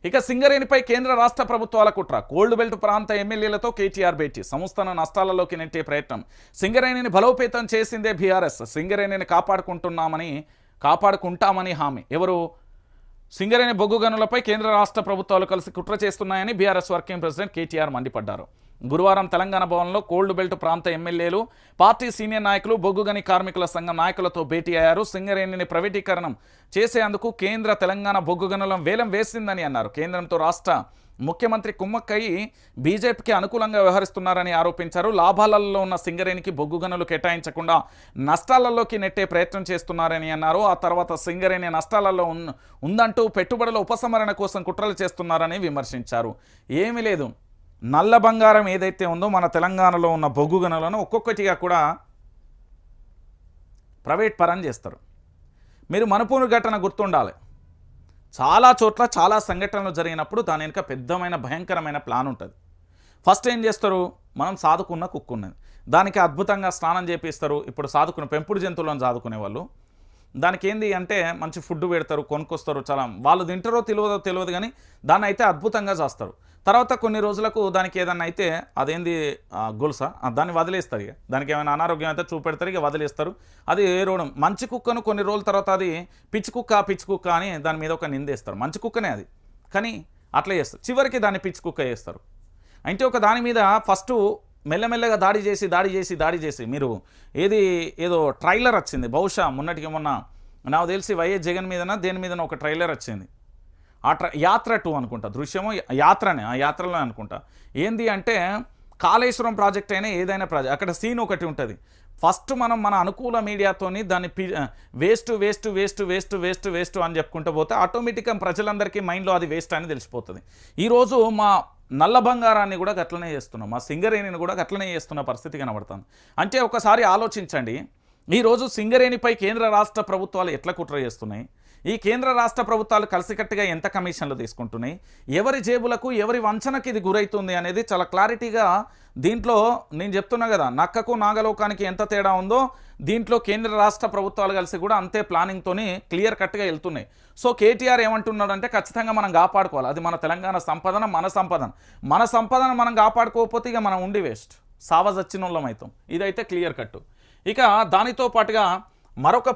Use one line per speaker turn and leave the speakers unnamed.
ఇక సింగరేణిపై కేంద్ర రాష్ట్ర ప్రభుత్వాల కుట్ర. కోల్డ్ బెల్ట్ ప్రాంత ఎమ్మెల్యేలతో కేటీఆర్ భేటీ. సంస్థను నష్టాలలోకి నెట్టే ప్రయత్నం. సింగరేణిని బలోపేతం చేసిందే బీఆర్ఎస్. సింగరేణిని కాపాడుకుంటామని హామీ. ఎవరు? సింగరేణి బొగ్గు గనులపై కేంద్ర రాష్ట్ర ప్రభుత్వాలు కలిసి కుట్ర చేస్తున్నాయని బీఆర్ఎస్ వర్కింగ్ ప్రెసిడెంట్ కేటీఆర్ మండిపడ్డారు. గురువారం తెలంగాణ భవన్లో కోల్డ్ బెల్ట్ ప్రాంత ఎమ్మెల్యేలు, పార్టీ సీనియర్ నాయకులు, బొగ్గు గని కార్మికుల సంఘం నాయకులతో భేటీ అయ్యారు. సింగరేణిని ప్రైవేటీకరణం చేసేందుకు కేంద్ర తెలంగాణ బొగ్గు గనులను వేలం వేసిందని అన్నారు. కేంద్రంతో రాష్ట్ర ముఖ్యమంత్రి కుమ్మక్కయ్య బీజేపీకి అనుకూలంగా వ్యవహరిస్తున్నారని ఆరోపించారు. లాభాలలో ఉన్న సింగరేణికి బొగ్గు గనులు కేటాయించకుండా నష్టాలలోకి నెట్టే ప్రయత్నం చేస్తున్నారని అన్నారు. ఆ తర్వాత సింగరేణి నష్టాలలో ఉందంటూ పెట్టుబడుల ఉపసంహరణ కోసం కుట్రలు చేస్తున్నారని విమర్శించారు. ఏమీ లేదు, నల్ల బంగారం ఏదైతే ఉందో మన తెలంగాణలో ఉన్న బొగ్గు గనులను ఒక్కొక్కటిగా కూడా ప్రైవేట్ పరం చేస్తారు. మీరు మణిపూర్ ఘటన గుర్తుండాలి. చాలా చోట్ల చాలా సంఘటనలు జరిగినప్పుడు దాని వెనుక పెద్దమైన భయంకరమైన ప్లాన్ ఉంటుంది. ఫస్ట్ ఏం చేస్తారు? మనం సాదుకున్న కుక్క ఉన్నది, దానికి అద్భుతంగా స్నానం చేపిస్తారు. ఇప్పుడు సాదుకున్న పెంపుడు జంతువులను సాదుకునే వాళ్ళు దానికి ఏంది అంటే మంచి ఫుడ్ పెడతారు, కొనుక్కొస్తారు. చాలా వాళ్ళు తింటారో తెలియదు కానీ దాన్ని అయితే అద్భుతంగా చేస్తారు. తర్వాత కొన్ని రోజులకు దానికి ఏదన్నా అయితే అదేంది గొలుసా దాన్ని వదిలేస్తారు. ఇక దానికి ఏమైనా అనారోగ్యం అయితే చూపెడతారు, ఇక వదిలేస్తారు. అది ఏరోడం. మంచి కుక్కను కొన్ని రోజుల తర్వాత అది పిచ్చి కుక్క అని దాని మీద ఒక నిందేస్తారు. మంచి కుక్కనే అది, కానీ అట్లా చేస్తారు. చివరికి దాన్ని పిచ్చి కుక్క చేస్తారు. అంటే ఒక దాని మీద ఫస్ట్ మెల్లమెల్లగా దాడి చేసి మీరు ఏదో ట్రైలర్ వచ్చింది. బహుశా మొన్న నాకు తెలిసి వైఎస్ జగన్ మీదన దేని మీదన ఒక ట్రైలర్ వచ్చింది. ఆ యాత్ర 2 అనుకుంటా, దృశ్యమో యాత్రనే, ఆ యాత్రలో అనుకుంటా. ఏంది అంటే కాళేశ్వరం ప్రాజెక్ట్ అయినా ఏదైనా ప్రాజెక్ట్ అక్కడ సీన్ ఒకటి ఉంటుంది. ఫస్ట్ మనం మన అనుకూల మీడియాతోని దాన్ని వేస్ట్ అని చెప్పుకుంటూ పోతే ఆటోమేటిక్గా ప్రజలందరికీ మైండ్లో అది వేస్ట్ అని తెలిసిపోతుంది. ఈరోజు మా నల్ల బంగారాన్ని కూడా గట్లనే చేస్తున్నాం, మా సింగరేణిని కూడా గట్లనే చేస్తున్న పరిస్థితి కనబడుతుంది. అంటే ఒకసారి ఆలోచించండి, ఈరోజు సింగరేణిపై కేంద్ర రాష్ట్ర ప్రభుత్వాలు ఎట్లా కుట్ర చేస్తున్నాయి, ఈ కేంద్ర రాష్ట్ర ప్రభుత్వాలు కలిసికట్టుగా ఎంత కమిషన్లు తీసుకుంటున్నాయి, ఎవరి జేబులకు ఎవరి వంచనకి ఇది గురవుతుంది అనేది చాలా క్లారిటీగా దీంట్లో నేను చెప్తున్నా కదా. నక్కకు నాగలోకానికి ఎంత తేడా ఉందో దీంట్లో కేంద్ర రాష్ట్ర ప్రభుత్వాలు కలిసి కూడా అంతే ప్లానింగ్తోని క్లియర్ కట్గా వెళ్తున్నాయి. సో కేటీఆర్ ఏమంటున్నాడంటే ఖచ్చితంగా మనం కాపాడుకోవాలి, అది మన తెలంగాణ సంపదన, మన సంపదన మనం కాపాడుకోకపోతే ఇక మనం ఉండి వేస్ట్, సావజచ్చినోళ్ళం అవుతాం. ఇదైతే క్లియర్ కట్టు. ఇక దానితో పాటుగా మరొక